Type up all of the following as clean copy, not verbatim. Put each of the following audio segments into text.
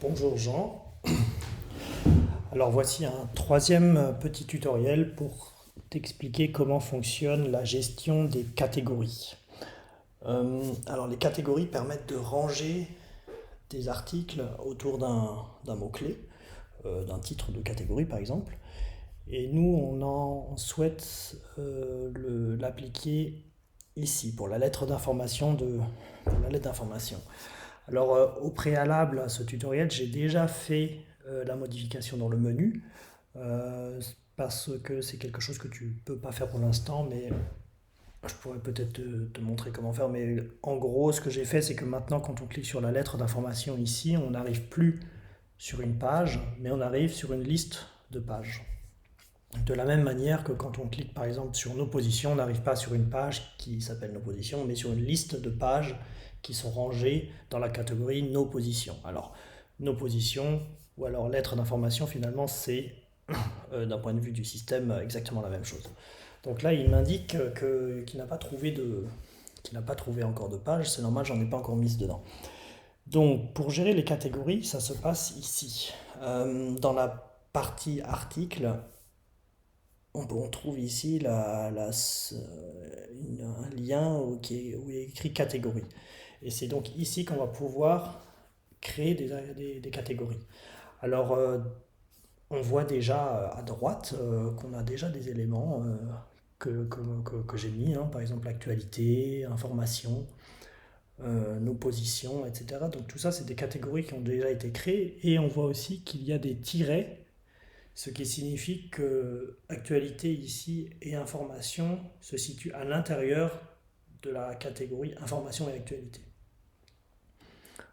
Bonjour Jean. Alors voici un troisième petit tutoriel pour t'expliquer comment fonctionne la gestion des catégories. Alors les catégories permettent de ranger des articles autour d'un mot-clé, d'un titre de catégorie par exemple. Et nous, on souhaite l'appliquer ici pour la lettre d'information Alors, au préalable à ce tutoriel, j'ai déjà fait la modification dans le menu parce que c'est quelque chose que tu ne peux pas faire pour l'instant, mais je pourrais peut-être te montrer comment faire. Mais en gros, ce que j'ai fait, c'est que maintenant, quand on clique sur la lettre d'information ici, on n'arrive plus sur une page, mais on arrive sur une liste de pages. De la même manière que quand on clique par exemple sur nos positions, on n'arrive pas sur une page qui s'appelle nos positions, mais sur une liste de pages qui sont rangées dans la catégorie nos positions. Alors, nos positions ou alors lettres d'information, finalement, c'est d'un point de vue du système exactement la même chose. Donc là, il m'indique qu'il n'a pas trouvé qu'il n'a pas trouvé encore de page, c'est normal, j'en ai pas encore mise dedans. Donc, pour gérer les catégories, ça se passe ici. Dans la partie article, on trouve ici un lien où il est écrit catégorie. Et c'est donc ici qu'on va pouvoir créer des catégories. Alors, on voit déjà à droite qu'on a déjà des éléments que j'ai mis, hein, par exemple actualité, information, nos positions, etc. Donc tout ça, c'est des catégories qui ont déjà été créées. Et on voit aussi qu'il y a des tirets, ce qui signifie que actualité ici et information se situent à l'intérieur de la catégorie information et actualité.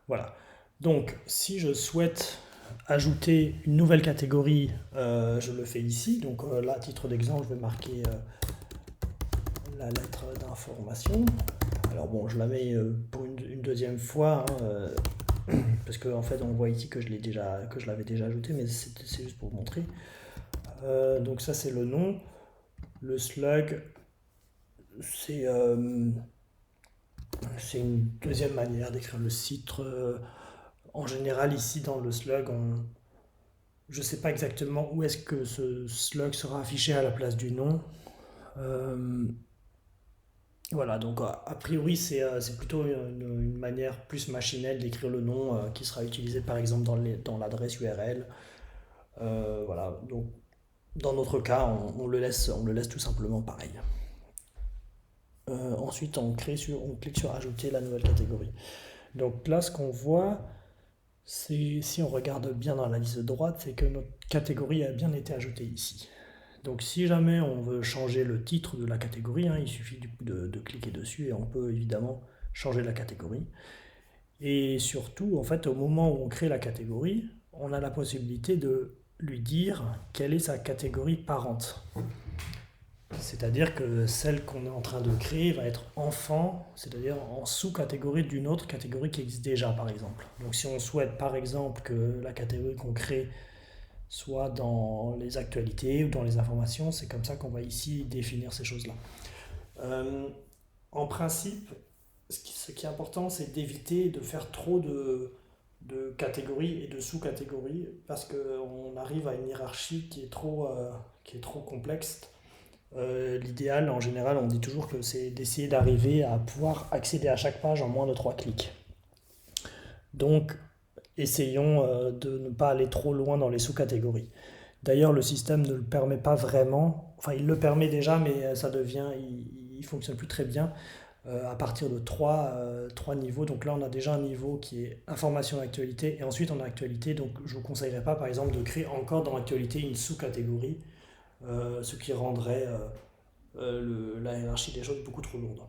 Voilà. Donc, si je souhaite ajouter une nouvelle catégorie, je le fais ici. Donc là, à titre d'exemple, je vais marquer la lettre d'information. Alors bon, je la mets pour une deuxième fois, hein, parce qu'en fait, on voit ici que je l'avais déjà ajouté, mais c'est juste pour vous montrer. Donc ça, c'est le nom. Le slug, c'est c'est une deuxième manière d'écrire le titre. En général, ici dans le slug, je ne sais pas exactement où est-ce que ce slug sera affiché à la place du nom. Euh, voilà, donc a priori, c'est plutôt une manière plus machinelle d'écrire le nom qui sera utilisé par exemple dans l'adresse URL. Voilà, donc dans notre cas, on le laisse tout simplement pareil. Ensuite, on clique sur ajouter la nouvelle catégorie. Donc là, ce qu'on voit, si on regarde bien dans la liste de droite, c'est que notre catégorie a bien été ajoutée ici. Donc si jamais on veut changer le titre de la catégorie, hein, il suffit du coup de cliquer dessus et on peut évidemment changer la catégorie. Et surtout, en fait, au moment où on crée la catégorie, on a la possibilité de lui dire quelle est sa catégorie parente. C'est-à-dire que celle qu'on est en train de créer va être enfant, c'est-à-dire en sous-catégorie d'une autre catégorie qui existe déjà, par exemple. Donc si on souhaite, par exemple, que la catégorie qu'on crée soit dans les actualités ou dans les informations, c'est comme ça qu'on va ici définir ces choses-là. Euh, En principe, ce qui est important, c'est d'éviter de faire trop de catégories et de sous-catégories parce qu'on arrive à une hiérarchie qui est trop complexe. L'idéal, en général, on dit toujours que c'est d'essayer d'arriver à pouvoir accéder à chaque page en moins de 3 clics. Donc, essayons de ne pas aller trop loin dans les sous-catégories. D'ailleurs, le système ne le permet pas vraiment. Enfin, il le permet déjà, mais il fonctionne plus très bien à partir de trois niveaux. Donc là, on a déjà un niveau qui est information actualité, et ensuite on a actualité. Donc je ne vous conseillerais pas, par exemple, de créer encore dans actualité une sous-catégorie, ce qui rendrait la hiérarchie des choses beaucoup trop lourde.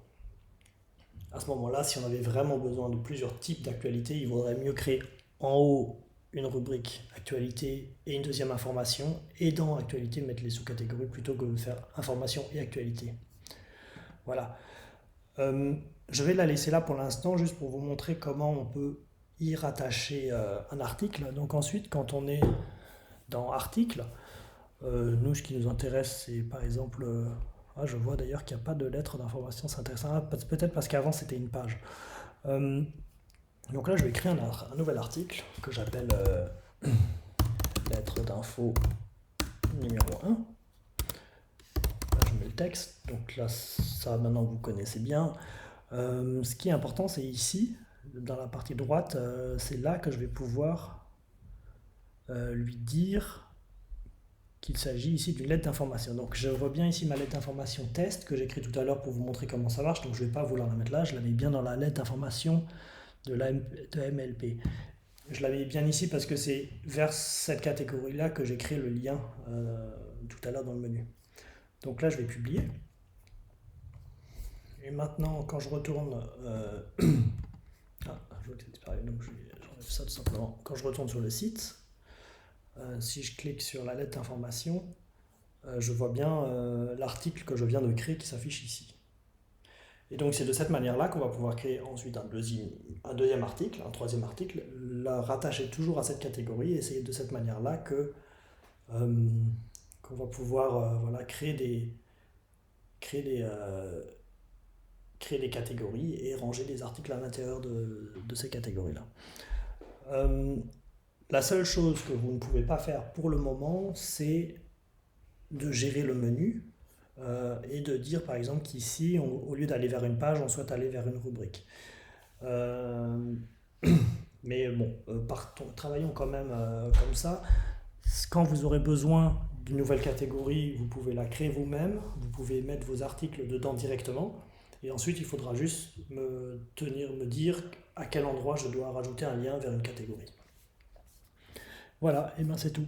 À ce moment-là, si on avait vraiment besoin de plusieurs types d'actualités, il vaudrait mieux créer en haut une rubrique actualité et une deuxième information, et dans actualité mettre les sous-catégories plutôt que de faire information et actualité. Voilà. Je vais la laisser là pour l'instant, juste pour vous montrer comment on peut y rattacher un article. Donc ensuite, quand on est dans article, nous, ce qui nous intéresse, c'est par exemple... je vois d'ailleurs qu'il n'y a pas de lettre d'information, c'est intéressant. Peut-être parce qu'avant, c'était une page. Euh, Donc là, je vais créer un nouvel article que j'appelle lettre d'info numéro 1. Là, je mets le texte. Donc là, ça maintenant vous connaissez bien. Ce qui est important, c'est ici, dans la partie droite, c'est là que je vais pouvoir lui dire qu'il s'agit ici d'une lettre d'information. Donc je vois bien ici ma lettre d'information test que j'ai écrit tout à l'heure pour vous montrer comment ça marche. Donc je ne vais pas vouloir la mettre là, je la mets bien dans la lettre d'information de MLP. Je la mets bien ici parce que c'est vers cette catégorie-là que j'ai créé le lien tout à l'heure dans le menu. Donc là, je vais publier. Et maintenant, quand je retourne... je vois que c'est disparu, donc j'enlève ça tout simplement. Quand je retourne sur le site, si je clique sur la lettre d'information, je vois bien l'article que je viens de créer qui s'affiche ici. Et donc c'est de cette manière-là qu'on va pouvoir créer ensuite un deuxième article, un troisième article, la rattacher toujours à cette catégorie, et c'est de cette manière-là qu'on va pouvoir créer des catégories et ranger des articles à l'intérieur de ces catégories-là. La seule chose que vous ne pouvez pas faire pour le moment, c'est de gérer le menu et de dire par exemple qu'ici, au lieu d'aller vers une page, on souhaite aller vers une rubrique. Mais bon, travaillons quand même comme ça. Quand vous aurez besoin d'une nouvelle catégorie, vous pouvez la créer vous-même, vous pouvez mettre vos articles dedans directement, et ensuite il faudra juste me dire à quel endroit je dois rajouter un lien vers une catégorie. Voilà, et bien c'est tout.